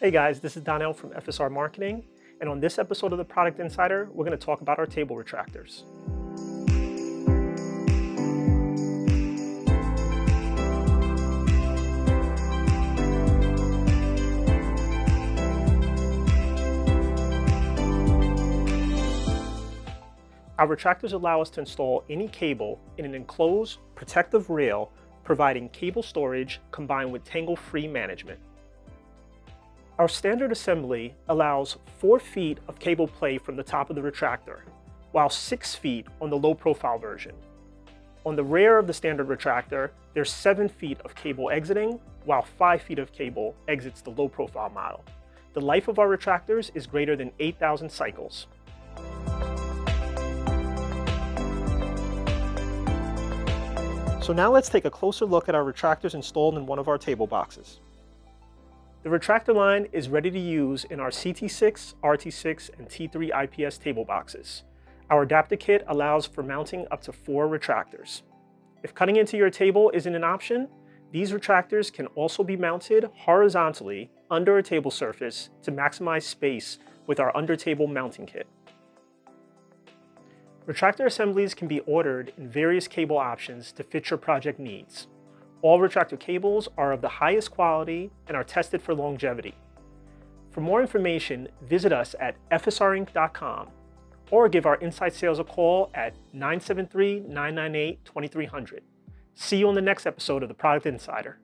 Hey guys, this is Donnell from FSR Marketing, and on this episode of the Product Insider, we're going to talk about our table retractors. Our retractors allow us to install any cable in an enclosed, protective rail, providing cable storage combined with tangle-free management. Our standard assembly allows 4 feet of cable play from the top of the retractor, while 6 feet on the low-profile version. On the rear of the standard retractor, there's 7 feet of cable exiting, while 5 feet of cable exits the low-profile model. The life of our retractors is greater than 8,000 cycles. So now let's take a closer look at our retractors installed in one of our table boxes. The retractor line is ready to use in our CT6, RT6, and T3 IPS table boxes. Our adapter kit allows for mounting up to 4 retractors. If cutting into your table isn't an option, these retractors can also be mounted horizontally under a table surface to maximize space with our under-table mounting kit. Retractor assemblies can be ordered in various cable options to fit your project needs. All retractor cables are of the highest quality and are tested for longevity. For more information, visit us at fsrinc.com or give our inside sales a call at 973-998-2300. See you on the next episode of the Product Insider.